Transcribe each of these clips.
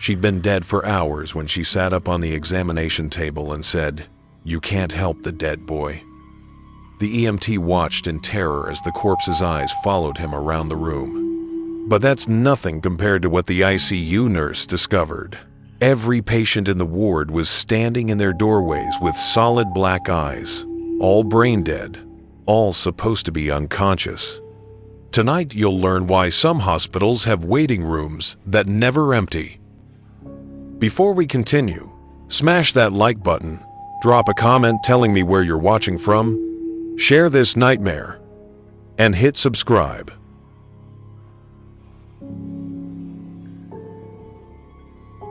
She'd been dead for hours when she sat up on the examination table and said, "You can't help the dead boy." The EMT watched in terror as the corpse's eyes followed him around the room. But that's nothing compared to what the ICU nurse discovered. Every patient in the ward was standing in their doorways with solid black eyes, all brain dead, all supposed to be unconscious. Tonight you'll learn why some hospitals have waiting rooms that never empty. Before we continue, smash that like button, drop a comment telling me where you're watching from, share this nightmare, and hit subscribe.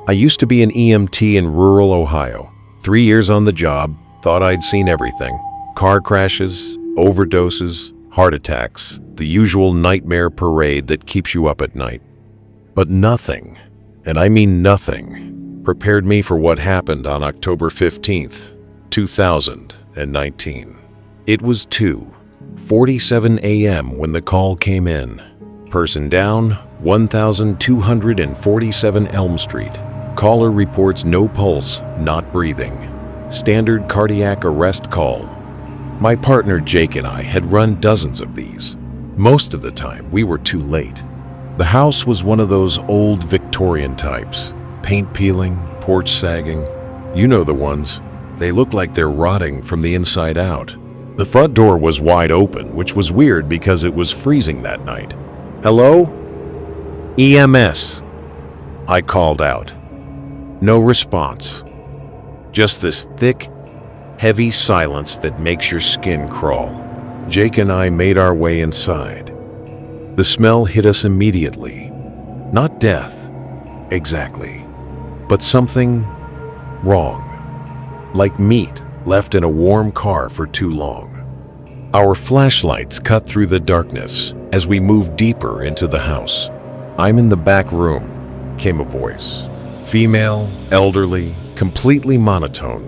I used to be an EMT in rural Ohio. 3 years on the job, thought I'd seen everything. Car crashes, overdoses, heart attacks, the usual nightmare parade that keeps you up at night. But nothing, and I mean nothing, prepared me for what happened on October 15th, 2019. It was 2:47 a.m. when the call came in. Person down, 1247 Elm Street. Caller reports no pulse, not breathing. Standard cardiac arrest call. My partner Jake and I had run dozens of these. Most of the time, we were too late. The house was one of those old Victorian types. Paint peeling, porch sagging. You know the ones. They look like they're rotting from the inside out. The front door was wide open, which was weird because it was freezing that night. "Hello? EMS." I called out. No response. Just this thick, heavy silence that makes your skin crawl. Jake and I made our way inside. The smell hit us immediately. Not death, exactly, but something wrong. Like meat left in a warm car for too long. Our flashlights cut through the darkness as we moved deeper into the house. "I'm in the back room," came a voice. Female, elderly, completely monotone.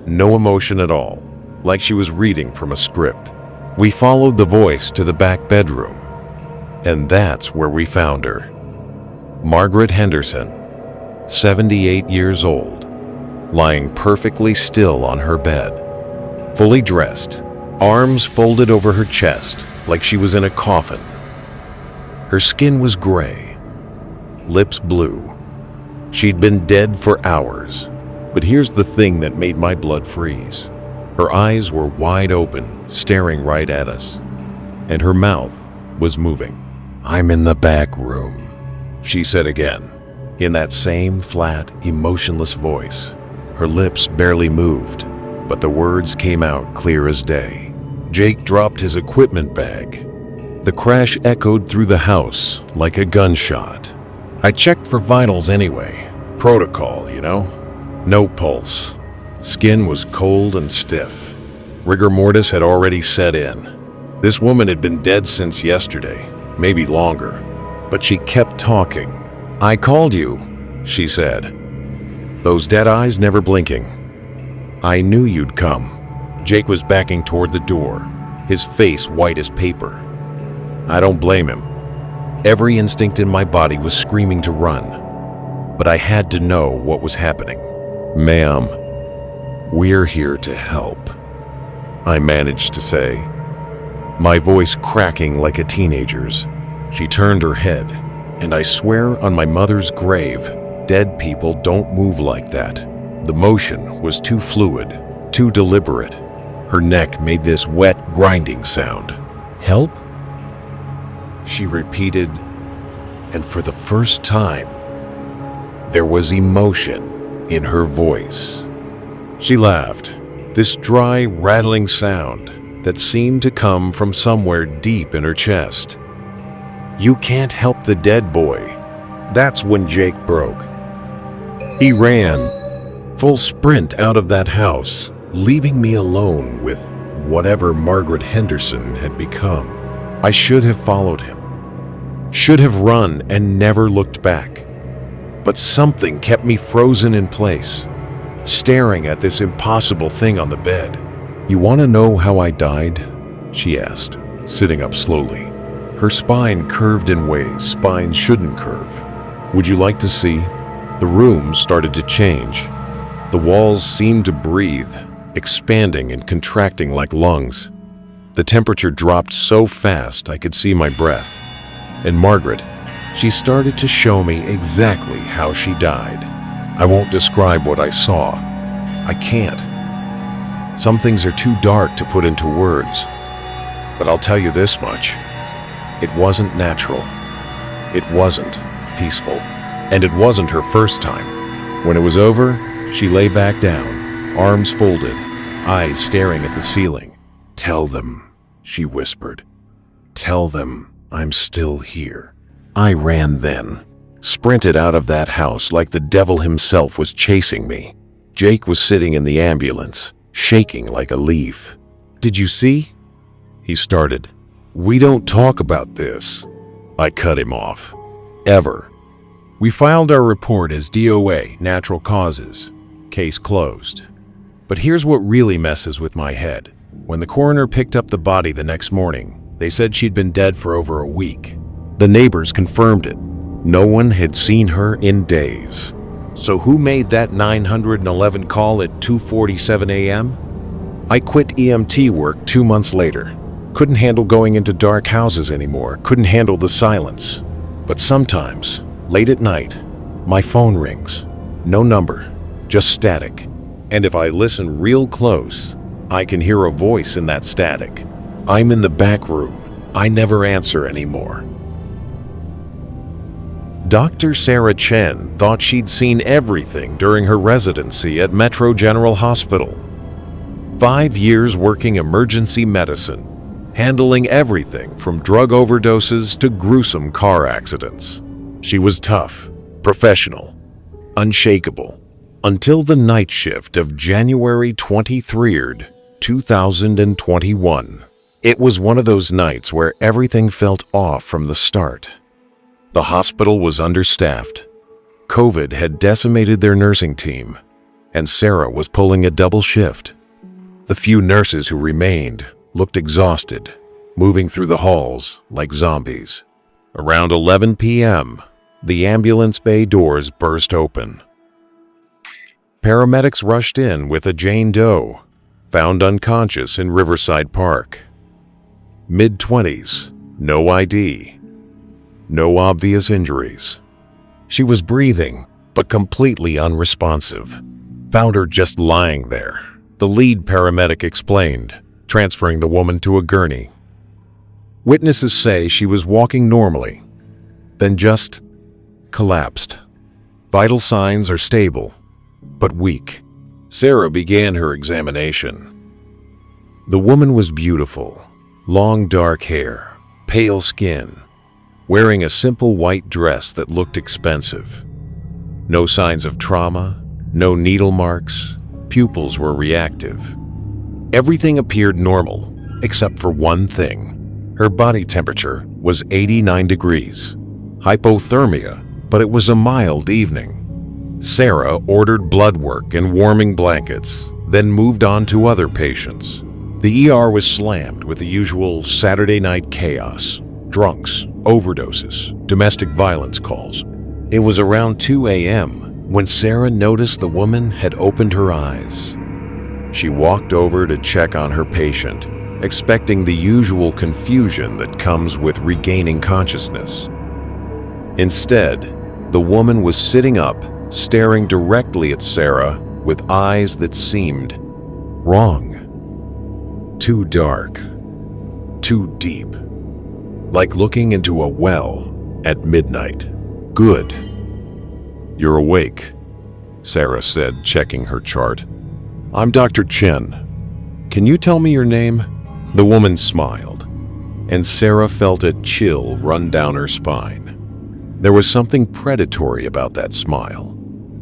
No emotion at all, like she was reading from a script. We followed the voice to the back bedroom, and that's where we found her. Margaret Henderson, 78 years old, lying perfectly still on her bed, fully dressed, arms folded over her chest like she was in a coffin. Her skin was gray, lips blue. She'd been dead for hours. But here's the thing that made my blood freeze. Her eyes were wide open, staring right at us, and her mouth was moving. "I'm in the back room," she said again, in that same flat, emotionless voice. Her lips barely moved, but the words came out clear as day. Jake dropped his equipment bag. The crash echoed through the house like a gunshot. I checked for vitals anyway. Protocol, you know? No pulse. Skin was cold and stiff. Rigor mortis had already set in. This woman had been dead since yesterday, maybe longer. But she kept talking. "I called you," she said. Those dead eyes never blinking. "I knew you'd come." Jake was backing toward the door, his face white as paper. I don't blame him. Every instinct in my body was screaming to run. But I had to know what was happening. "Ma'am, we're here to help," I managed to say, my voice cracking like a teenager's. She turned her head, and I swear on my mother's grave, dead people don't move like that. The motion was too fluid, too deliberate. Her neck made this wet, grinding sound. "Help?" she repeated, and for the first time, there was emotion in her voice. She laughed, this dry, rattling sound that seemed to come from somewhere deep in her chest. "You can't help the dead boy." That's when Jake broke. He ran, full sprint out of that house, leaving me alone with whatever Margaret Henderson had become. I should have followed him, should have run and never looked back. But something kept me frozen in place, staring at this impossible thing on the bed. "You want to know how I died?" she asked, sitting up slowly. Her spine curved in ways spines shouldn't curve. "Would you like to see?" The room started to change. The walls seemed to breathe, expanding and contracting like lungs. The temperature dropped so fast I could see my breath. And Margaret, she started to show me exactly how she died. I won't describe what I saw. I can't. Some things are too dark to put into words. But I'll tell you this much. It wasn't natural. It wasn't peaceful. And it wasn't her first time. When it was over, she lay back down, arms folded, eyes staring at the ceiling. "Tell them," she whispered. "Tell them I'm still here." I ran then, sprinted out of that house like the devil himself was chasing me. Jake was sitting in the ambulance, shaking like a leaf. "Did you see?" he started. "We don't talk about this." I cut him off. Ever. We filed our report as DOA, natural causes. Case closed. But here's what really messes with my head. When the coroner picked up the body the next morning, they said she'd been dead for over a week. The neighbors confirmed it. No one had seen her in days. So who made that 911 call at 2:47 a.m.? I quit EMT work 2 months later. Couldn't handle going into dark houses anymore. Couldn't handle the silence. But sometimes, late at night, my phone rings. No number, just static. And if I listen real close, I can hear a voice in that static. I'm in the back room. I never answer anymore. Dr. Sarah Chen thought she'd seen everything during her residency at Metro General Hospital. 5 years working emergency medicine, handling everything from drug overdoses to gruesome car accidents. She was tough, professional, unshakable, until the night shift of January 23rd, 2021. It was one of those nights where everything felt off from the start. The hospital was understaffed. COVID had decimated their nursing team, and Sarah was pulling a double shift. The few nurses who remained looked exhausted, moving through the halls like zombies. Around 11 p.m., the ambulance bay doors burst open. Paramedics rushed in with a Jane Doe, found unconscious in Riverside Park. Mid-20s, no ID, no obvious injuries. She was breathing, but completely unresponsive. Found her just lying there, the lead paramedic explained, transferring the woman to a gurney. Witnesses say she was walking normally, then just collapsed. Vital signs are stable, but weak. Sarah began her examination. The woman was beautiful, long dark hair, pale skin, wearing a simple white dress that looked expensive. No signs of trauma, no needle marks, pupils were reactive. Everything appeared normal, except for one thing. Her body temperature was 89 degrees. Hypothermia, but it was a mild evening. Sarah ordered blood work and warming blankets, then moved on to other patients. The ER was slammed with the usual Saturday night chaos. Drunks, overdoses, domestic violence calls. It was around 2 a.m. when Sarah noticed the woman had opened her eyes. She walked over to check on her patient, expecting the usual confusion that comes with regaining consciousness. Instead, the woman was sitting up, staring directly at Sarah with eyes that seemed wrong. Too dark, too deep. Like looking into a well at midnight. "Good. You're awake," Sarah said, checking her chart. "I'm Dr. Chen. Can you tell me your name?" The woman smiled, and Sarah felt a chill run down her spine. There was something predatory about that smile,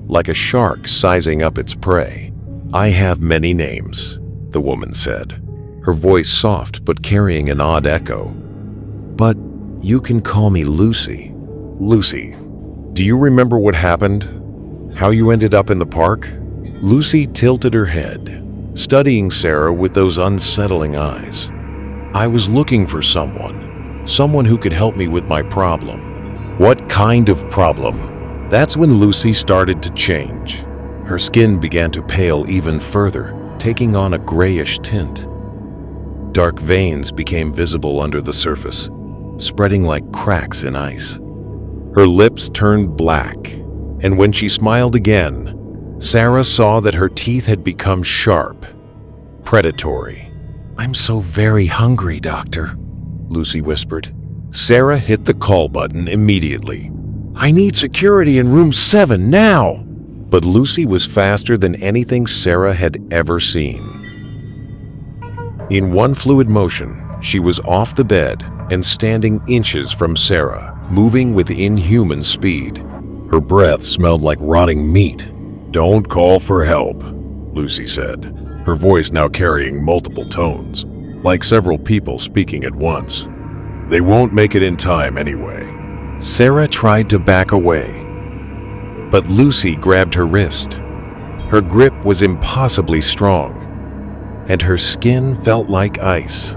like a shark sizing up its prey. "I have many names," the woman said, her voice soft but carrying an odd echo. "But you can call me Lucy." "Lucy, do you remember what happened? How you ended up in the park?" Lucy tilted her head, studying Sarah with those unsettling eyes. "I was looking for someone who could help me with my problem." "What kind of problem?" That's when Lucy started to change. Her skin began to pale even further, taking on a grayish tint. Dark veins became visible under the surface, spreading like cracks in ice. Her lips turned black, and when she smiled again, Sarah saw that her teeth had become sharp, predatory. "I'm so very hungry, Doctor," Lucy whispered. Sarah hit the call button immediately. "I need security in room 7 now!" But Lucy was faster than anything Sarah had ever seen. In one fluid motion, she was off the bed and standing inches from Sarah, moving with inhuman speed. Her breath smelled like rotting meat. "Don't call for help," Lucy said, her voice now carrying multiple tones, like several people speaking at once. "They won't make it in time anyway." Sarah tried to back away, but Lucy grabbed her wrist. Her grip was impossibly strong, and her skin felt like ice.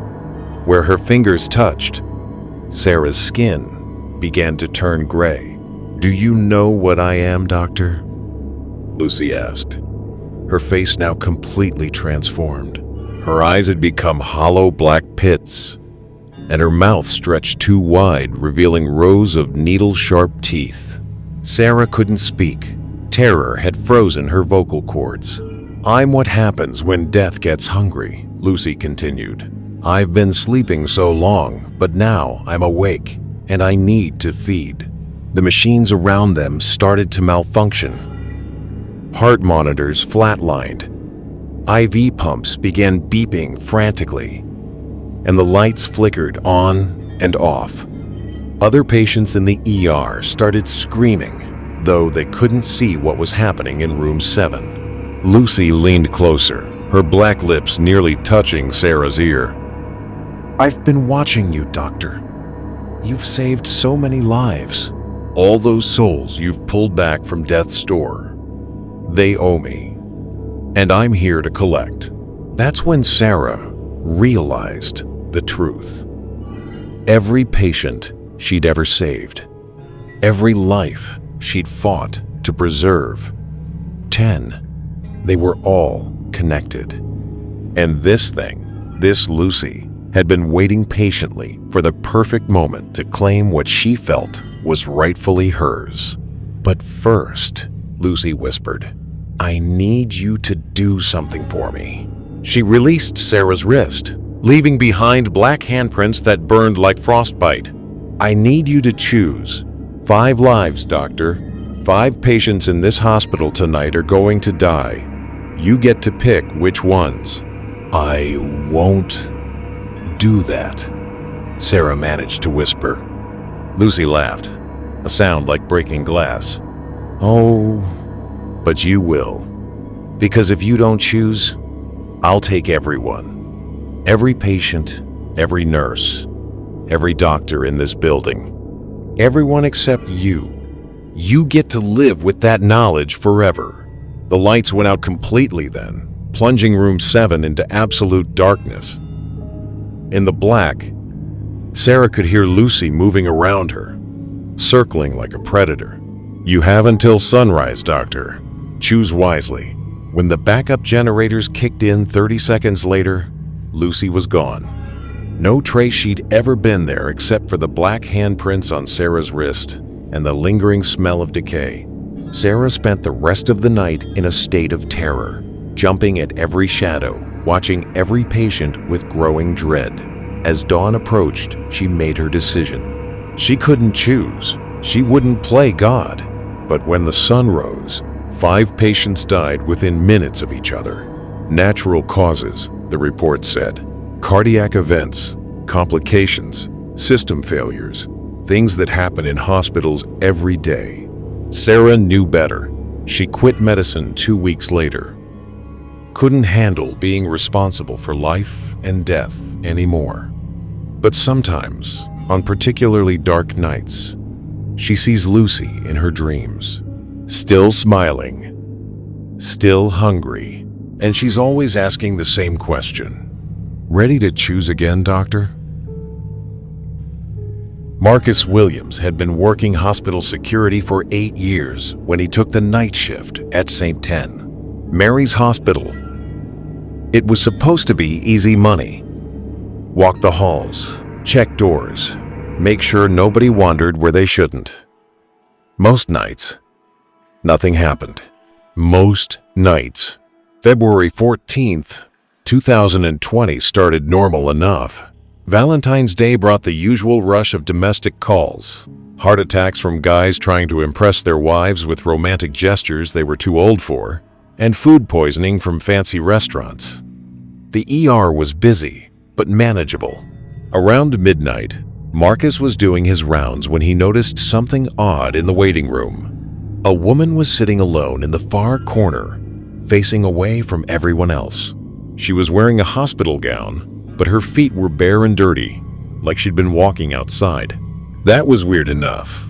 Where her fingers touched, Sarah's skin began to turn gray. "Do you know what I am, Doctor?" Lucy asked, her face now completely transformed. Her eyes had become hollow black pits, and her mouth stretched too wide, revealing rows of needle-sharp teeth. Sarah couldn't speak. Terror had frozen her vocal cords. "I'm what happens when death gets hungry," Lucy continued. "I've been sleeping so long, but now I'm awake, and I need to feed." The machines around them started to malfunction. Heart monitors flatlined. IV pumps began beeping frantically, and the lights flickered on and off. Other patients in the ER started screaming, though they couldn't see what was happening in room 7. Lucy leaned closer, her black lips nearly touching Sarah's ear. "I've been watching you, Doctor. You've saved so many lives. All those souls you've pulled back from death's door. They owe me, and I'm here to collect." That's when Sarah realized the truth. Every patient she'd ever saved, every life she'd fought to preserve, 10, they were all connected. And this Lucy, had been waiting patiently for the perfect moment to claim what she felt was rightfully hers. "But first," Lucy whispered, "I need you to do something for me." She released Sarah's wrist, leaving behind black handprints that burned like frostbite. "I need you to choose. 5 lives, Doctor. 5 patients in this hospital tonight are going to die. You get to pick which ones." "I won't do that," Sarah managed to whisper. Lucy laughed, a sound like breaking glass. "Oh, but you will. Because if you don't choose, I'll take everyone. Every patient, every nurse, every doctor in this building. Everyone except you. You get to live with that knowledge forever." The lights went out completely then, plunging room 7 into absolute darkness. In the black, Sarah could hear Lucy moving around her, circling like a predator. "You have until sunrise, Doctor. Choose wisely." When the backup generators kicked in 30 seconds later, Lucy was gone. No trace she'd ever been there except for the black handprints on Sarah's wrist and the lingering smell of decay. Sarah spent the rest of the night in a state of terror, jumping at every shadow, watching every patient with growing dread. As dawn approached, she made her decision. She couldn't choose. She wouldn't play God. But when the sun rose, 5 patients died within minutes of each other. Natural causes, the report said. Cardiac events, complications, system failures, things that happen in hospitals every day. Sarah knew better. She quit medicine 2 weeks later. Couldn't handle being responsible for life and death anymore. But sometimes, on particularly dark nights, she sees Lucy in her dreams, still smiling, still hungry, and she's always asking the same question. "Ready to choose again, Doctor?" Marcus Williams had been working hospital security for 8 years when he took the night shift at St. 10, Mary's Hospital. It was supposed to be easy money. Walk the halls, check doors, make sure nobody wandered where they shouldn't. Most nights, nothing happened. Most nights. February 14th, 2020 started normal enough. Valentine's Day brought the usual rush of domestic calls, heart attacks from guys trying to impress their wives with romantic gestures they were too old for, and food poisoning from fancy restaurants. The ER was busy, but manageable. Around midnight, Marcus was doing his rounds when he noticed something odd in the waiting room. A woman was sitting alone in the far corner, facing away from everyone else. She was wearing a hospital gown, but her feet were bare and dirty, like she'd been walking outside. That was weird enough.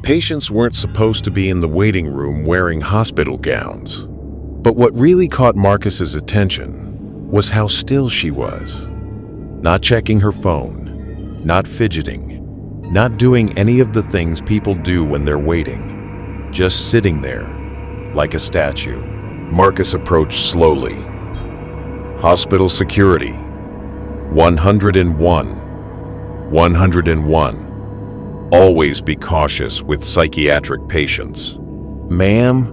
Patients weren't supposed to be in the waiting room wearing hospital gowns. But what really caught Marcus's attention was how still she was. Not checking her phone, not fidgeting, not doing any of the things people do when they're waiting. Just sitting there, like a statue. Marcus approached slowly. Hospital security. 101. 101. Always be cautious with psychiatric patients. Ma'am,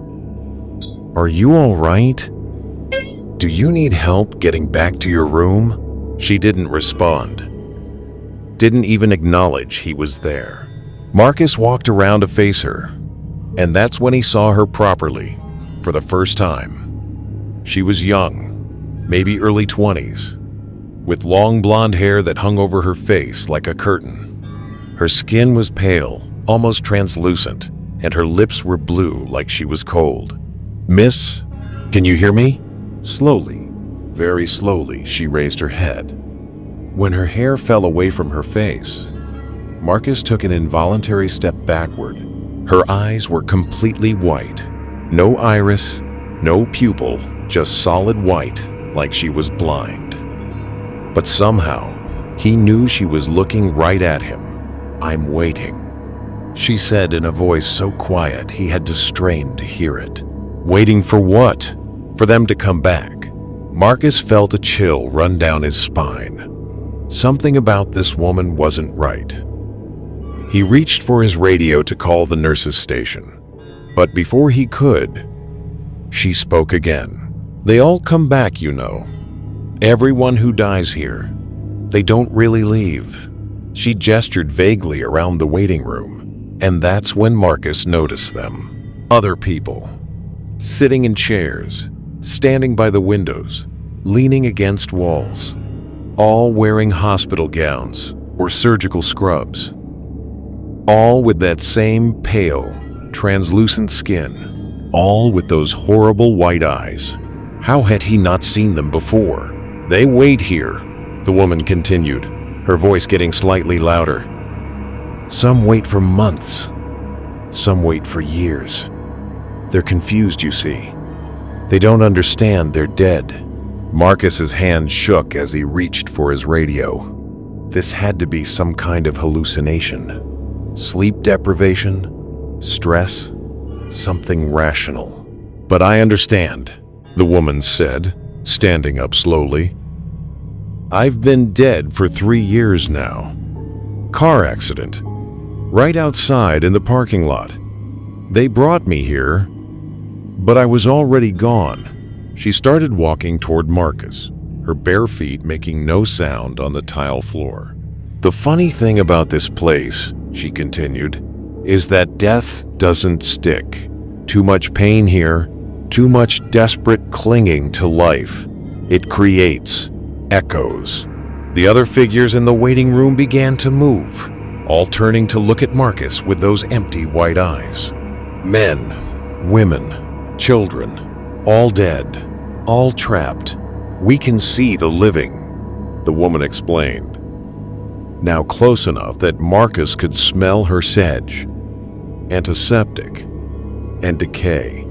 are you all right? Do you need help getting back to your room? She didn't respond. Didn't even acknowledge he was there. Marcus walked around to face her, and that's when he saw her properly, for the first time. She was young, maybe early 20s. With long blonde hair that hung over her face like a curtain. Her skin was pale, almost translucent, and her lips were blue like she was cold. Miss, can you hear me? Slowly, very slowly, she raised her head. When her hair fell away from her face, Marcus took an involuntary step backward. Her eyes were completely white. No iris, no pupil, just solid white, like she was blind. But somehow, he knew she was looking right at him. I'm waiting, she said in a voice so quiet he had to strain to hear it. Waiting for what? For them to come back. Marcus felt a chill run down his spine. Something about this woman wasn't right. He reached for his radio to call the nurse's station. But before he could, she spoke again. They all come back, you know. Everyone who dies here, they don't really leave. She gestured vaguely around the waiting room, and that's when Marcus noticed them. Other people, sitting in chairs, standing by the windows, leaning against walls, all wearing hospital gowns or surgical scrubs. All with that same pale, translucent skin, all with those horrible white eyes. How had he not seen them before? They wait here, the woman continued, her voice getting slightly louder. Some wait for months. Some wait for years. They're confused, you see. They don't understand they're dead. Marcus's hand shook as he reached for his radio. This had to be some kind of hallucination. Sleep deprivation, stress, something rational. But I understand, the woman said, standing up slowly. I've been dead for 3 years now. Car accident. Right outside in the parking lot. They brought me here, but I was already gone. She started walking toward Marcus, her bare feet making no sound on the tile floor. The funny thing about this place, she continued, is that death doesn't stick. Too much pain here, too much desperate clinging to life. It creates echoes. The other figures in the waiting room began to move, all turning to look at Marcus with those empty white eyes. Men, women, children, all dead, all trapped. We can see the living, the woman explained. Now close enough that Marcus could smell her sedge, antiseptic, and decay.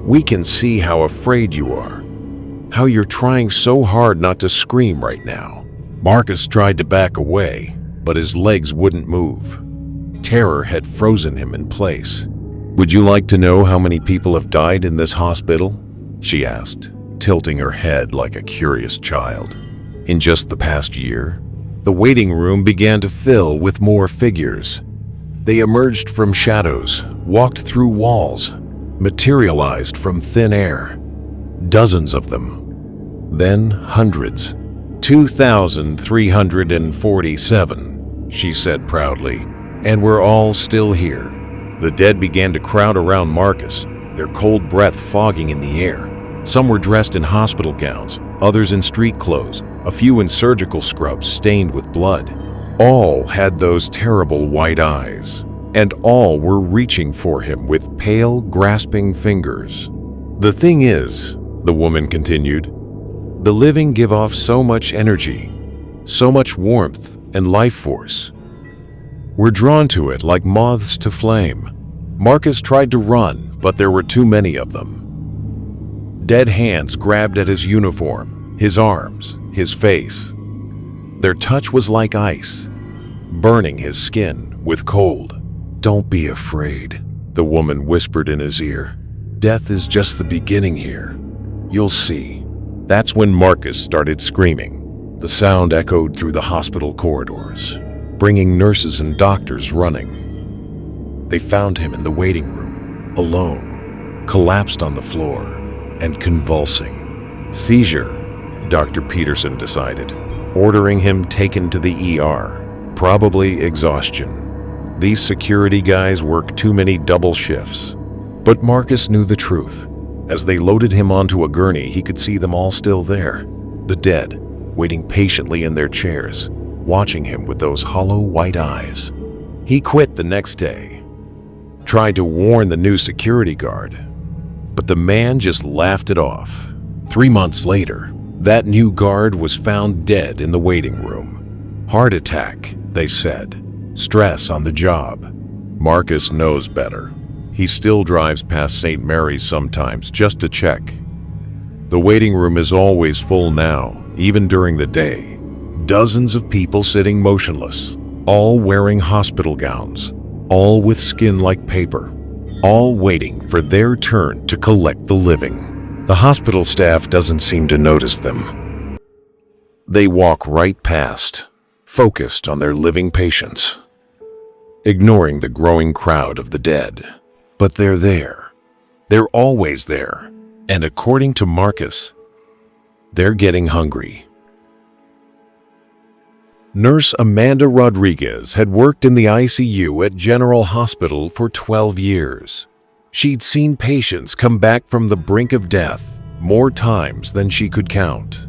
We can see how afraid you are, how you're trying so hard not to scream right now. Marcus tried to back away, but his legs wouldn't move. Terror had frozen him in place. "Would you like to know how many people have died in this hospital?" she asked, tilting her head like a curious child. In just the past year, the waiting room began to fill with more figures. They emerged from shadows, walked through walls, materialized from thin air. Dozens of them. Then hundreds. 2,347, she said proudly, and we're all still here. The dead began to crowd around Marcus, their cold breath fogging in the air. Some were dressed in hospital gowns, others in street clothes, a few in surgical scrubs stained with blood. All had those terrible white eyes, and all were reaching for him with pale, grasping fingers. "The thing is," the woman continued, "the living give off so much energy, so much warmth and life force. We're drawn to it like moths to flame." Marcus tried to run, but there were too many of them. Dead hands grabbed at his uniform, his arms, his face. Their touch was like ice, burning his skin with cold. "Don't be afraid," the woman whispered in his ear. "Death is just the beginning here. You'll see." That's when Marcus started screaming. The sound echoed through the hospital corridors, bringing nurses and doctors running. They found him in the waiting room, alone, collapsed on the floor, and convulsing. "Seizure," Dr. Peterson decided, ordering him taken to the ER. Probably exhaustion. These security guys work too many double shifts. But Marcus knew the truth. As they loaded him onto a gurney, he could see them all still there. The dead, waiting patiently in their chairs, watching him with those hollow white eyes. He quit the next day. Tried to warn the new security guard, but the man just laughed it off. 3 months later, that new guard was found dead in the waiting room. Heart attack, they said. Stress on the job. Marcus knows better. He still drives past St. Mary's sometimes just to check. The waiting room is always full now, even during the day. Dozens of people sitting motionless, all wearing hospital gowns, all with skin like paper, all waiting for their turn to collect the living. The hospital staff doesn't seem to notice them. They walk right past, focused on their living patients, ignoring the growing crowd of the dead. But they're there. They're always there. And according to Marcus, they're getting hungry. Nurse Amanda Rodriguez had worked in the ICU at General Hospital for 12 years. She'd seen patients come back from the brink of death more times than she could count.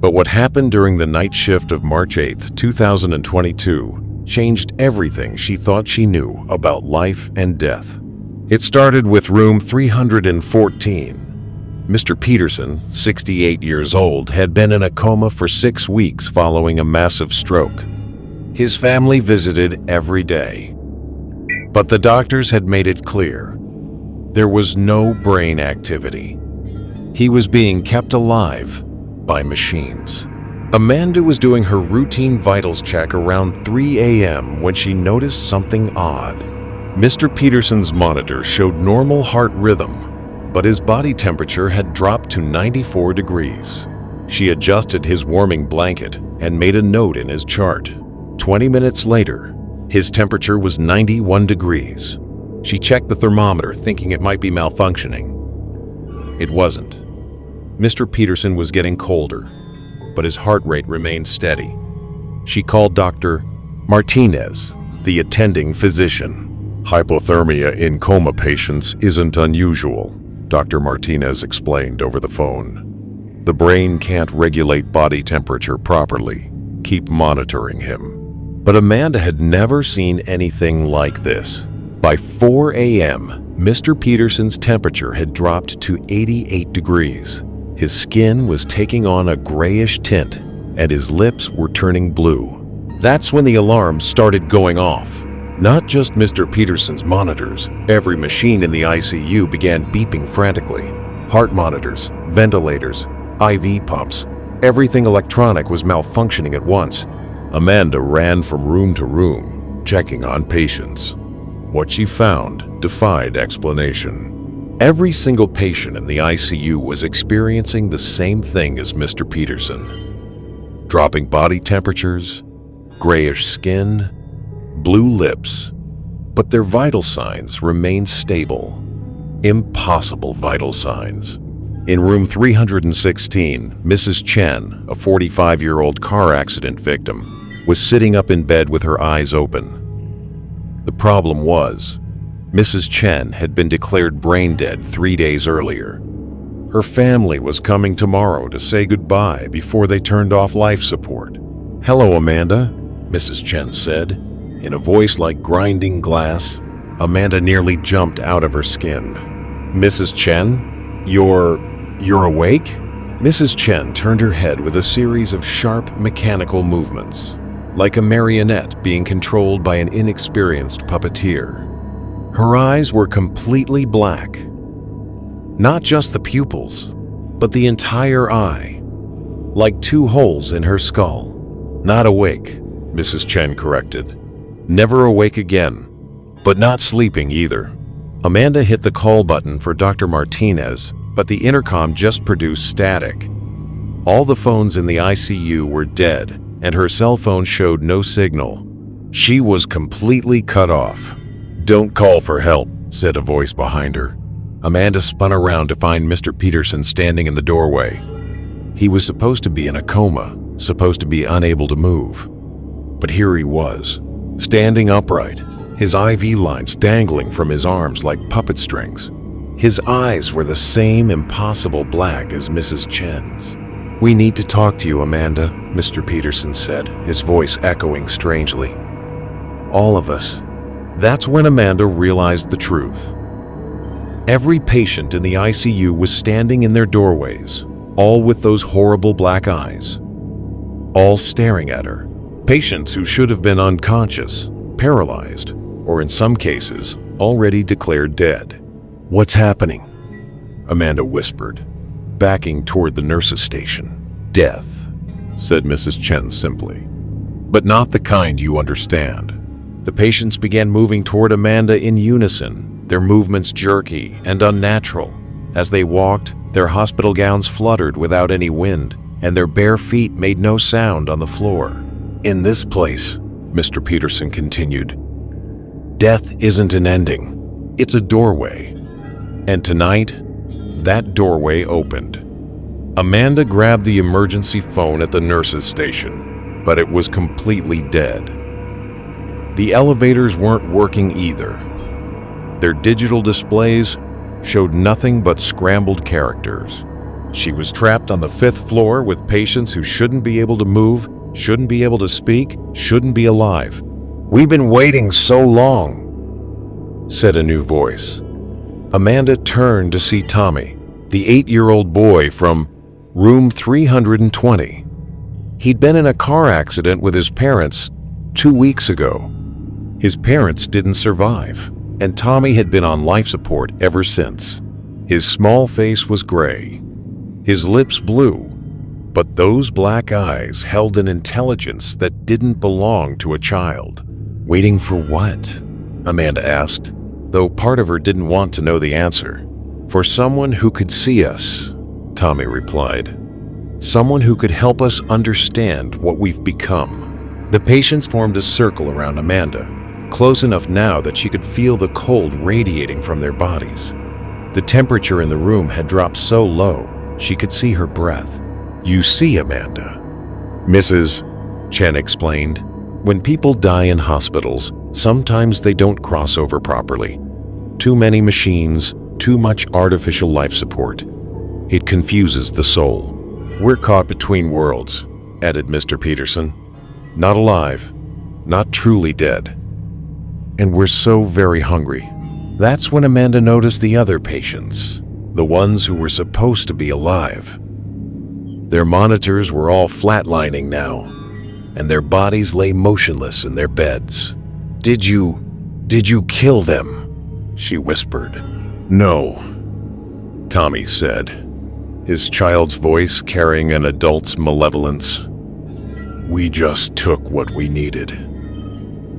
But what happened during the night shift of March 8, 2022, changed everything she thought she knew about life and death. It started with room 314. Mr. Peterson, 68 years old, had been in a coma for 6 weeks following a massive stroke. His family visited every day. But the doctors had made it clear. There was no brain activity. He was being kept alive by machines. Amanda was doing her routine vitals check around 3 a.m. when she noticed something odd. Mr. Peterson's monitor showed normal heart rhythm, but his body temperature had dropped to 94 degrees. She adjusted his warming blanket and made a note in his chart. 20 minutes later, his temperature was 91 degrees. She checked the thermometer, thinking it might be malfunctioning. It wasn't. Mr. Peterson was getting colder, but his heart rate remained steady. She called Dr. Martinez, the attending physician. "Hypothermia in coma patients isn't unusual," Dr. Martinez explained over the phone. "The brain can't regulate body temperature properly. Keep monitoring him." But Amanda had never seen anything like this. By 4 a.m., Mr. Peterson's temperature had dropped to 88 degrees. His skin was taking on a grayish tint, and his lips were turning blue. That's when the alarms started going off. Not just Mr. Peterson's monitors, every machine in the ICU began beeping frantically. Heart monitors, ventilators, IV pumps, everything electronic was malfunctioning at once. Amanda ran from room to room, checking on patients. What she found defied explanation. Every single patient in the ICU was experiencing the same thing as Mr. Peterson. Dropping body temperatures, grayish skin, blue lips, but their vital signs remained stable. Impossible vital signs. In room 316, Mrs. Chen, a 45-year-old car accident victim, was sitting up in bed with her eyes open. The problem was, Mrs. Chen had been declared brain dead 3 days earlier. Her family was coming tomorrow to say goodbye before they turned off life support. "Hello, Amanda," Mrs. Chen said. In a voice like grinding glass, Amanda nearly jumped out of her skin. "Mrs. Chen? You're awake?" Mrs. Chen turned her head with a series of sharp mechanical movements, like a marionette being controlled by an inexperienced puppeteer. Her eyes were completely black. Not just the pupils, but the entire eye, like 2 holes in her skull. "Not awake," Mrs. Chen corrected. "Never awake again, but not sleeping either." Amanda hit the call button for Dr. Martinez, but the intercom just produced static. All the phones in the ICU were dead, and her cell phone showed no signal. She was completely cut off. "Don't call for help," said a voice behind her. Amanda spun around to find Mr. Peterson standing in the doorway. He was supposed to be in a coma, supposed to be unable to move. But here he was, standing upright, his IV lines dangling from his arms like puppet strings. His eyes were the same impossible black as Mrs. Chen's. "We need to talk to you, Amanda," Mr. Peterson said, his voice echoing strangely. "All of us." That's when Amanda realized the truth. Every patient in the ICU was standing in their doorways, all with those horrible black eyes, all staring at her. Patients who should have been unconscious, paralyzed, or in some cases, already declared dead. "What's happening?" Amanda whispered, backing toward the nurse's station. "Death," said Mrs. Chen simply, "but not the kind you understand." The patients began moving toward Amanda in unison, their movements jerky and unnatural. As they walked, their hospital gowns fluttered without any wind, and their bare feet made no sound on the floor. "In this place," Mr. Peterson continued, "death isn't an ending, it's a doorway. And tonight, that doorway opened." Amanda grabbed the emergency phone at the nurse's station, but it was completely dead. The elevators weren't working either. Their digital displays showed nothing but scrambled characters. She was trapped on the 5th floor with patients who shouldn't be able to move, shouldn't be able to speak, shouldn't be alive. "We've been waiting so long," said a new voice. Amanda turned to see Tommy, the 8-year-old boy from room 320. He'd been in a car accident with his parents 2 weeks ago. His parents didn't survive, and Tommy had been on life support ever since. His small face was gray, his lips blue, but those black eyes held an intelligence that didn't belong to a child. "Waiting for what?" Amanda asked, though part of her didn't want to know the answer. "For someone who could see us," Tommy replied. "Someone who could help us understand what we've become." The patients formed a circle around Amanda, close enough now that she could feel the cold radiating from their bodies. The temperature in the room had dropped so low, she could see her breath. "You see, Amanda," Mrs. Chen explained, "when people die in hospitals, sometimes they don't cross over properly. Too many machines, too much artificial life support. It confuses the soul. We're caught between worlds," added Mr. Peterson. "Not alive, not truly dead. And we're so very hungry." That's when Amanda noticed the other patients, the ones who were supposed to be alive. Their monitors were all flatlining now, and their bodies lay motionless in their beds. Did you kill them?" she whispered. "No," Tommy said, his child's voice carrying an adult's malevolence. We just took what we needed.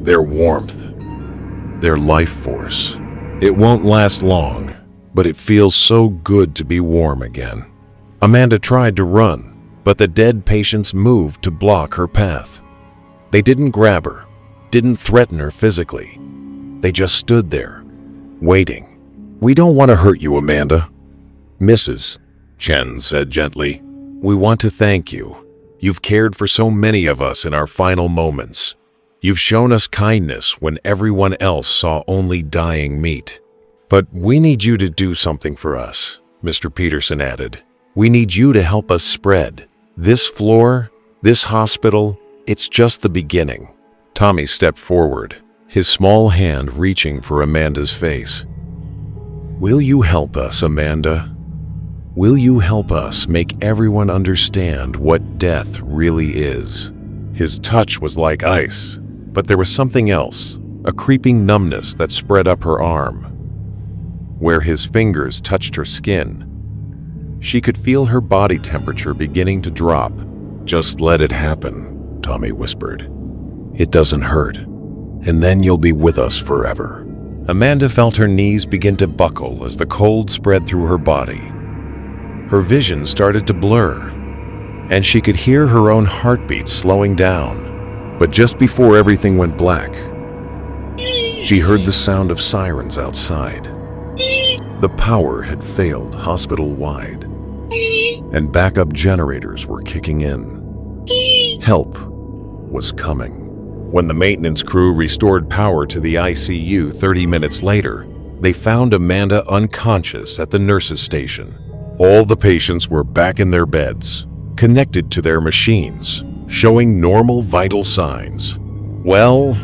Their warmth, their life force. It won't last long, but it feels so good to be warm again. Amanda tried to run, but the dead patients moved to block her path. They didn't grab her, didn't threaten her physically. They just stood there, waiting. "We don't want to hurt you, Amanda." "Mrs. Chen said gently, "we want to thank you. You've cared for so many of us in our final moments. You've shown us kindness when everyone else saw only dying meat. But we need you to do something for us," Mr. Peterson added. "We need you to help us spread. This floor, this hospital, it's just the beginning." Tommy stepped forward, his small hand reaching for Amanda's face. "Will you help us, Amanda? Will you help us make everyone understand what death really is?" His touch was like ice, but there was something else, a creeping numbness that spread up her arm. Where his fingers touched her skin, she could feel her body temperature beginning to drop. "Just let it happen," Tommy whispered. "It doesn't hurt, and then you'll be with us forever." Amanda felt her knees begin to buckle as the cold spread through her body. Her vision started to blur, and she could hear her own heartbeat slowing down. But just before everything went black, she heard the sound of sirens outside. The power had failed hospital-wide, and backup generators were kicking in. Help was coming. When the maintenance crew restored power to the ICU 30 minutes later, they found Amanda unconscious at the nurses' station. All the patients were back in their beds, connected to their machines, showing normal vital signs. Well,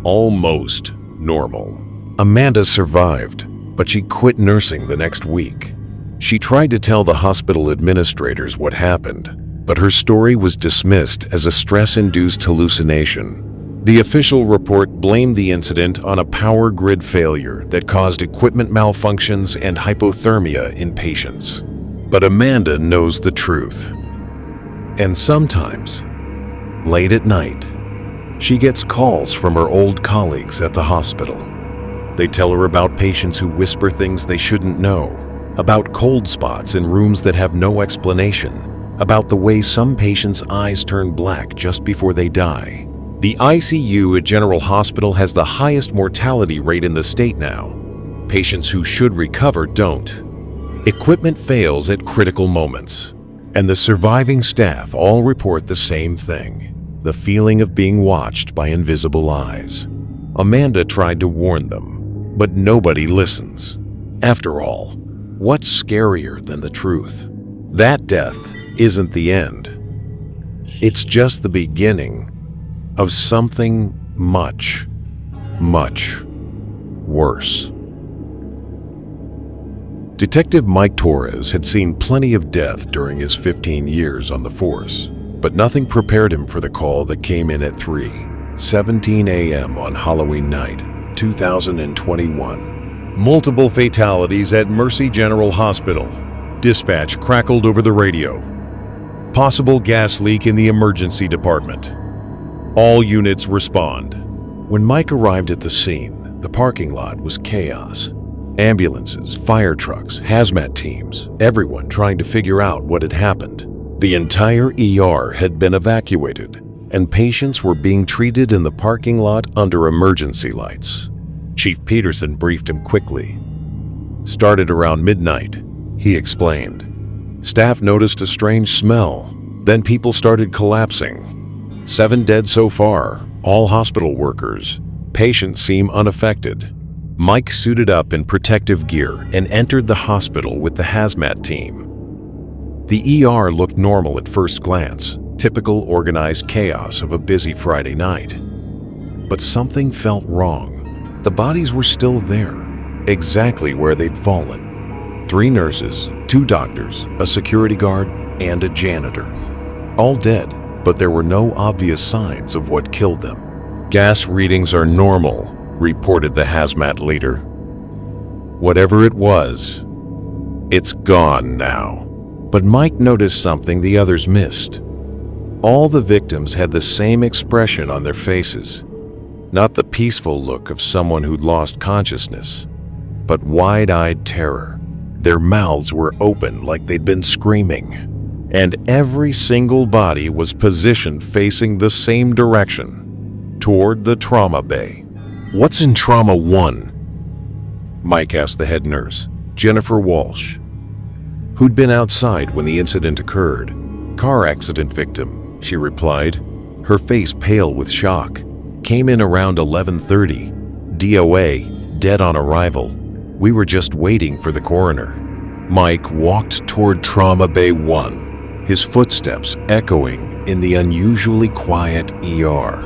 almost normal. Amanda survived, but she quit nursing the next week. She tried to tell the hospital administrators what happened, but her story was dismissed as a stress-induced hallucination. The official report blamed the incident on a power grid failure that caused equipment malfunctions and hypothermia in patients. But Amanda knows the truth. And sometimes, late at night, she gets calls from her old colleagues at the hospital. They tell her about patients who whisper things they shouldn't know, about cold spots in rooms that have no explanation, about the way some patients' eyes turn black just before they die. The ICU at General Hospital has the highest mortality rate in the state now. Patients who should recover don't. Equipment fails at critical moments, and the surviving staff all report the same thing, the feeling of being watched by invisible eyes. Amanda tried to warn them, but nobody listens. After all, what's scarier than the truth? That death isn't the end. It's just the beginning of something much, much worse. Detective Mike Torres had seen plenty of death during his 15 years on the force, but nothing prepared him for the call that came in at 3:17 a.m. on Halloween night, 2021. Multiple fatalities at Mercy General Hospital. Dispatch crackled over the radio. Possible gas leak in the emergency department. All units respond. When Mike arrived at the scene, the parking lot was chaos. Ambulances, fire trucks, hazmat teams, everyone trying to figure out what had happened. The entire ER had been evacuated, and patients were being treated in the parking lot under emergency lights. Chief Peterson briefed him quickly. "Started around midnight," he explained. "Staff noticed a strange smell. Then people started collapsing. 7 dead so far, all hospital workers. Patients seem unaffected." Mike suited up in protective gear and entered the hospital with the hazmat team. The ER looked normal at first glance, typical organized chaos of a busy Friday night. But something felt wrong. The bodies were still there, exactly where they'd fallen. 3 nurses, 2 doctors, a security guard, and a janitor. All dead, but there were no obvious signs of what killed them. "Gas readings are normal," reported the hazmat leader. "Whatever it was, it's gone now." But Mike noticed something the others missed. All the victims had the same expression on their faces. Not the peaceful look of someone who'd lost consciousness, but wide-eyed terror. Their mouths were open like they'd been screaming, and every single body was positioned facing the same direction, toward the trauma bay. "What's in Trauma 1? Mike asked the head nurse, Jennifer Walsh, who'd been outside when the incident occurred. "Car accident victim," she replied, her face pale with shock. "Came in around 11:30. DOA, dead on arrival. We were just waiting for the coroner." Mike walked toward Trauma Bay 1, his footsteps echoing in the unusually quiet ER.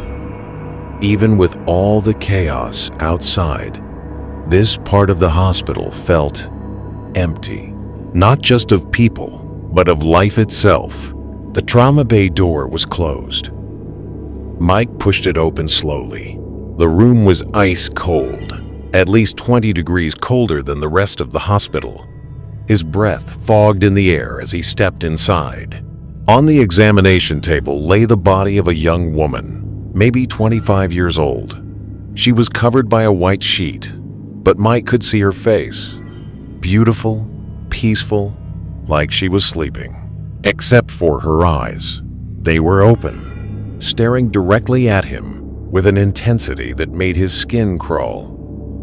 Even with all the chaos outside, this part of the hospital felt empty. Not just of people, but of life itself. The Trauma Bay door was closed. Mike pushed it open slowly. The room was ice cold, at least 20 degrees colder than the rest of the hospital. His breath fogged in the air as he stepped inside. On the examination table lay the body of a young woman, maybe 25 years old. She was covered by a white sheet, but Mike could see her face. Beautiful, peaceful, like she was sleeping. Except for her eyes. They were open, staring directly at him with an intensity that made his skin crawl.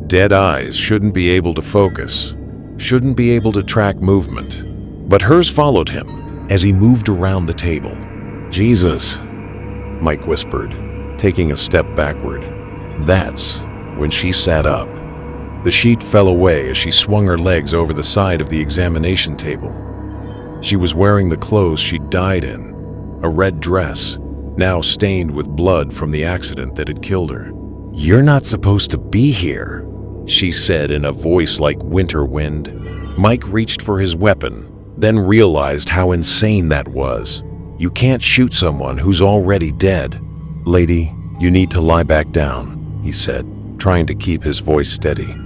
Dead eyes shouldn't be able to focus, shouldn't be able to track movement. But hers followed him as he moved around the table. "Jesus," Mike whispered, taking a step backward. That's when she sat up. The sheet fell away as she swung her legs over the side of the examination table. She was wearing the clothes she'd died in, a red dress, now stained with blood from the accident that had killed her. "You're not supposed to be here," she said in a voice like winter wind. Mike reached for his weapon, then realized how insane that was. You can't shoot someone who's already dead. "Lady, you need to lie back down," he said, trying to keep his voice steady.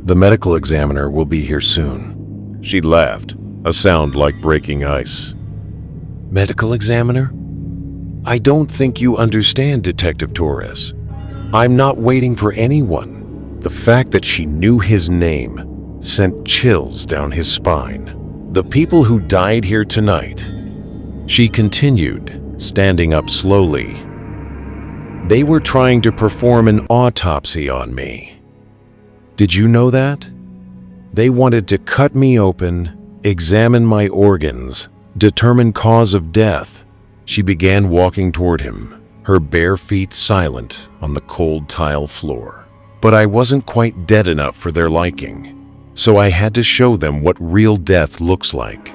"The medical examiner will be here soon." She laughed, a sound like breaking ice. "Medical examiner? I don't think you understand, Detective Torres. I'm not waiting for anyone." The fact that she knew his name sent chills down his spine. "The people who died here tonight," she continued, standing up slowly. "They were trying to perform an autopsy on me. Did you know that? They wanted to cut me open, examine my organs, determine cause of death." She began walking toward him, her bare feet silent on the cold tile floor. "But I wasn't quite dead enough for their liking, so I had to show them what real death looks like."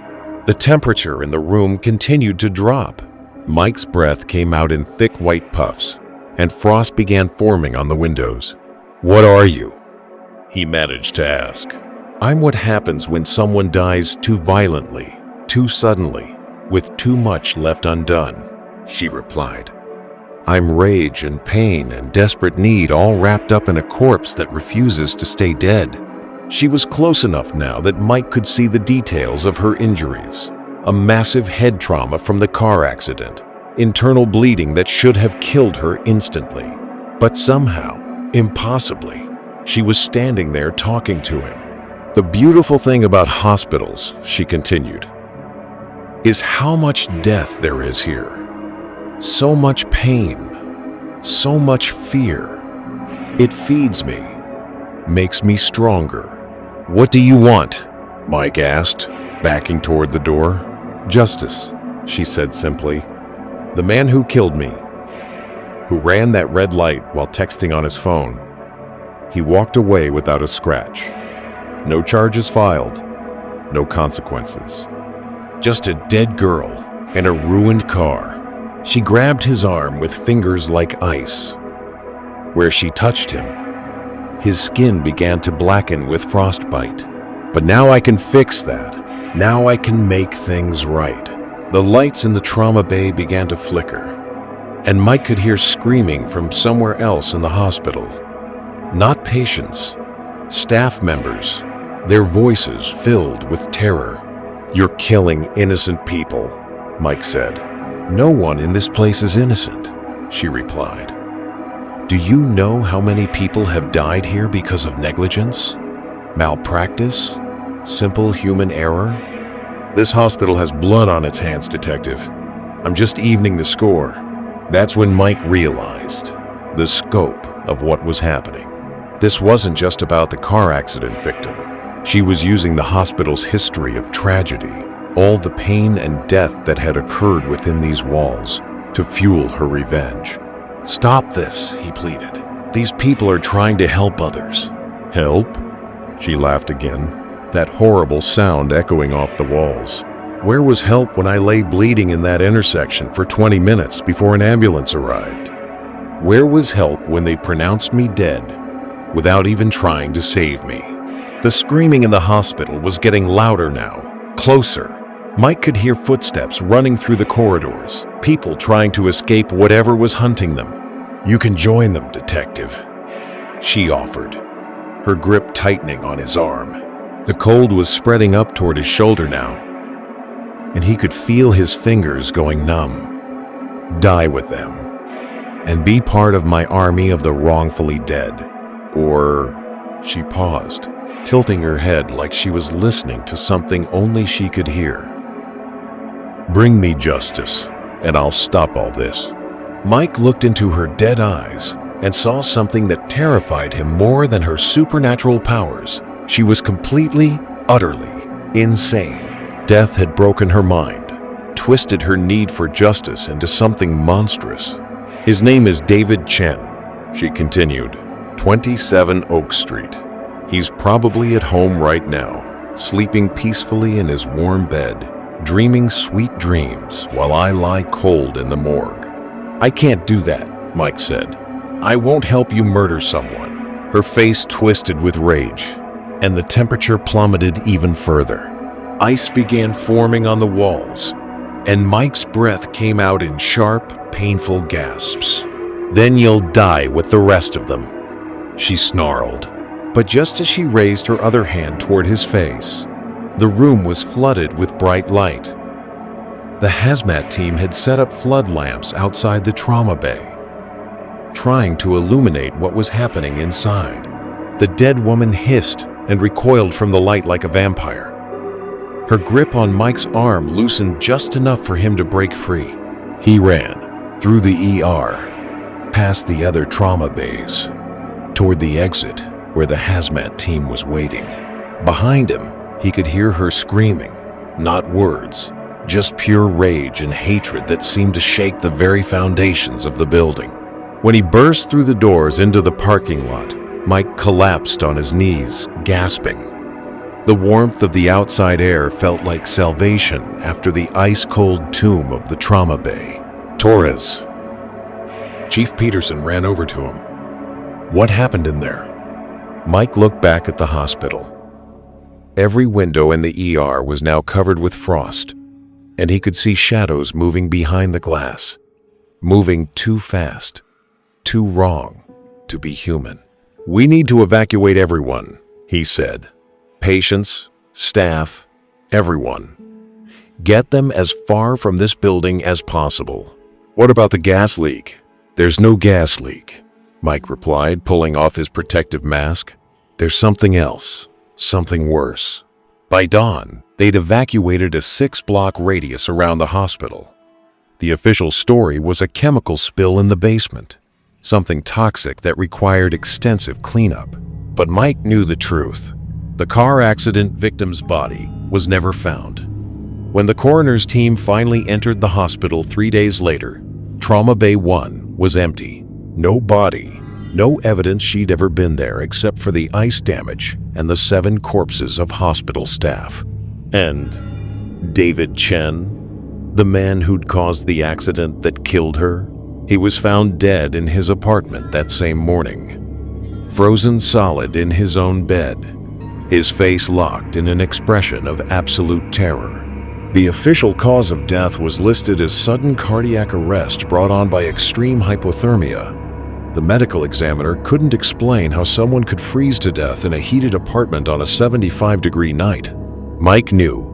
The temperature in the room continued to drop. Mike's breath came out in thick white puffs, and frost began forming on the windows. "What are you?" he managed to ask. "I'm what happens when someone dies too violently, too suddenly, with too much left undone," she replied. "I'm rage and pain and desperate need all wrapped up in a corpse that refuses to stay dead." She was close enough now that Mike could see the details of her injuries. A massive head trauma from the car accident, internal bleeding that should have killed her instantly. But somehow, impossibly, she was standing there talking to him. "The beautiful thing about hospitals," she continued, "is how much death there is here. So much pain, so much fear. It feeds me, makes me stronger." "What do you want?" Mike asked, backing toward the door. "Justice," she said simply. "The man who killed me, who ran that red light while texting on his phone, he walked away without a scratch. No charges filed, no consequences. Just a dead girl and a ruined car." She grabbed his arm with fingers like ice. Where she touched him, his skin began to blacken with frostbite. "But now I can fix that. Now I can make things right." The lights in the trauma bay began to flicker, and Mike could hear screaming from somewhere else in the hospital. Not patients, staff members, their voices filled with terror. "You're killing innocent people," Mike said. "No one in this place is innocent," she replied. "Do you know how many people have died here because of negligence, malpractice, simple human error?" "This hospital has blood on its hands, Detective. I'm just evening the score." That's when Mike realized the scope of what was happening. This wasn't just about the car accident victim. She was using the hospital's history of tragedy, all the pain and death that had occurred within these walls, to fuel her revenge. "Stop this," he pleaded. "These people are trying to help others." "Help?" She laughed again, that horrible sound echoing off the walls. "Where was help when I lay bleeding in that intersection for 20 minutes before an ambulance arrived? Where was help when they pronounced me dead without even trying to save me?" The screaming in the hospital was getting louder now, closer. Mike could hear footsteps running through the corridors, people trying to escape whatever was hunting them. "You can join them, Detective," she offered, her grip tightening on his arm. The cold was spreading up toward his shoulder now, and he could feel his fingers going numb. "Die with them, and be part of my army of the wrongfully dead." Or, she paused, tilting her head like she was listening to something only she could hear. "Bring me justice, and I'll stop all this." Mike looked into her dead eyes and saw something that terrified him more than her supernatural powers. She was completely, utterly insane. Death had broken her mind, twisted her need for justice into something monstrous. "His name is David Chen," she continued, 27 Oak Street. "He's probably at home right now, sleeping peacefully in his warm bed, dreaming sweet dreams while I lie cold in the morgue." "I can't do that," Mike said. "I won't help you murder someone." Her face twisted with rage, and the temperature plummeted even further. Ice began forming on the walls, and Mike's breath came out in sharp, painful gasps. "Then you'll die with the rest of them," she snarled. But just as she raised her other hand toward his face, the room was flooded with bright light. The hazmat team had set up flood lamps outside the trauma bay, trying to illuminate what was happening inside. The dead woman hissed and recoiled from the light like a vampire. Her grip on Mike's arm loosened just enough for him to break free. He ran through the ER, past the other trauma bays, toward the exit where the hazmat team was waiting. Behind him, he could hear her screaming, not words, just pure rage and hatred that seemed to shake the very foundations of the building. When he burst through the doors into the parking lot, Mike collapsed on his knees, gasping. The warmth of the outside air felt like salvation after the ice-cold tomb of the trauma bay. "Torres." Chief Peterson ran over to him. "What happened in there?" Mike looked back at the hospital. Every window in the ER was now covered with frost, and he could see shadows moving behind the glass, moving too fast, too wrong to be human. "We need to evacuate everyone," he said. "Patients, staff, everyone. Get them as far from this building as possible." "What about the gas leak?" "There's no gas leak," Mike replied, pulling off his protective mask. "There's something else, something worse." By dawn, they'd evacuated a 6-block radius around the hospital. The official story was a chemical spill in the basement, something toxic that required extensive cleanup. But Mike knew the truth. The car accident victim's body was never found. When the coroner's team finally entered the hospital 3 days later, Trauma Bay 1 was empty. No body, no evidence she'd ever been there except for the ice damage and the 7 corpses of hospital staff. And David Chen, the man who'd caused the accident that killed her, he was found dead in his apartment that same morning, frozen solid in his own bed, his face locked in an expression of absolute terror. The official cause of death was listed as sudden cardiac arrest brought on by extreme hypothermia. The medical examiner couldn't explain how someone could freeze to death in a heated apartment on a 75-degree night. Mike knew,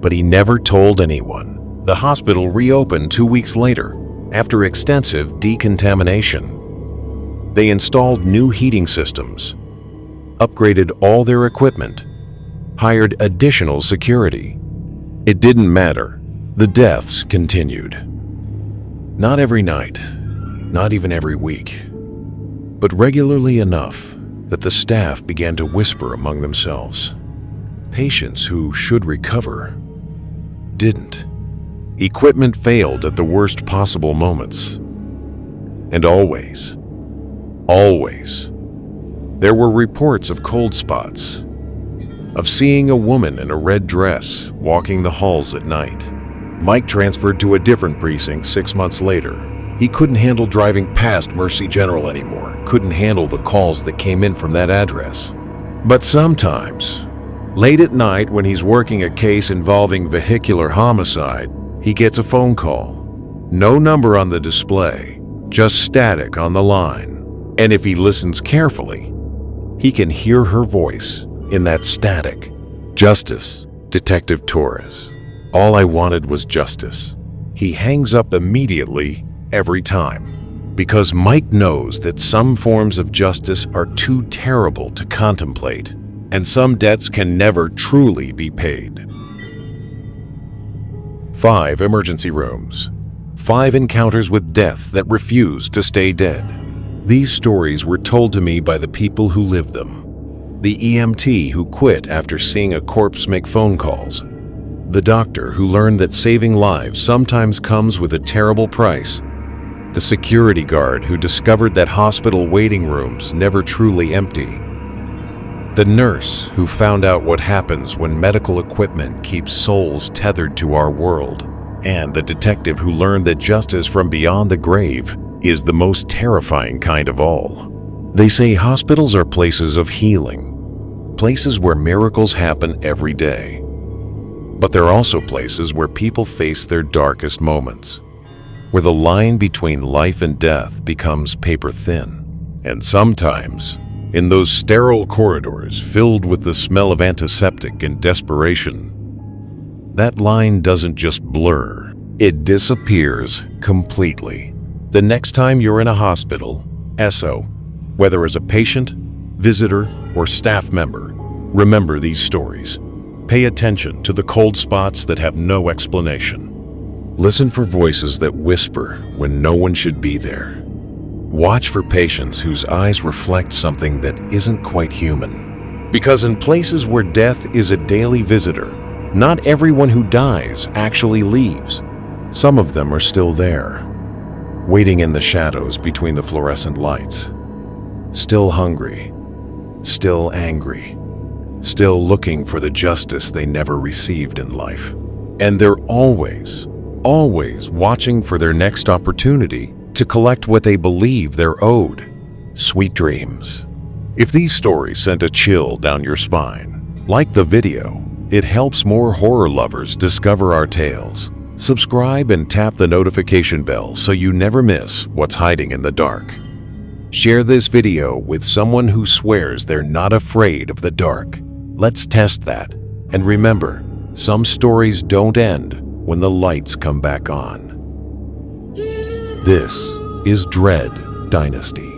but he never told anyone. The hospital reopened 2 weeks later after extensive decontamination. They installed new heating systems, upgraded all their equipment, hired additional security. It didn't matter. The deaths continued. Not every night, not even every week, but regularly enough that the staff began to whisper among themselves. Patients who should recover didn't. Equipment failed at the worst possible moments. And always, there were reports of cold spots, of seeing a woman in a red dress walking the halls at night. Mike transferred to a different precinct 6 months later. He couldn't handle driving past Mercy General anymore, couldn't handle the calls that came in from that address. But sometimes, late at night when he's working a case involving vehicular homicide, he gets a phone call. No number on the display, just static on the line. And if he listens carefully, he can hear her voice in that static. "Justice, Detective Torres. All I wanted was justice." He hangs up immediately every time, because Mike knows that some forms of justice are too terrible to contemplate, and some debts can never truly be paid. 5 emergency rooms. 5 encounters with death that refuse to stay dead. These stories were told to me by the people who lived them. The EMT who quit after seeing a corpse make phone calls. The doctor who learned that saving lives sometimes comes with a terrible price. The security guard who discovered that hospital waiting rooms never truly empty. The nurse who found out what happens when medical equipment keeps souls tethered to our world. And the detective who learned that justice from beyond the grave is the most terrifying kind of all. They say hospitals are places of healing, places where miracles happen every day. But they're also places where people face their darkest moments, where the line between life and death becomes paper thin. And sometimes, in those sterile corridors filled with the smell of antiseptic and desperation, that line doesn't just blur, it disappears completely. The next time you're in a hospital, SO, whether as a patient, visitor, or staff member, remember these stories. Pay attention to the cold spots that have no explanation. Listen for voices that whisper when no one should be there. Watch for patients whose eyes reflect something that isn't quite human. Because in places where death is a daily visitor, not everyone who dies actually leaves. Some of them are still there, waiting in the shadows between the fluorescent lights. Still hungry, still angry, still looking for the justice they never received in life. And they're always watching for their next opportunity to collect what they believe they're owed. Sweet dreams. If these stories sent a chill down your spine, like the video. It helps more horror lovers discover our tales. Subscribe and tap the notification bell so you never miss what's hiding in the dark. Share this video with someone who swears they're not afraid of the dark. Let's test that. And remember, some stories don't end when the lights come back on. This is Dread Dynasty.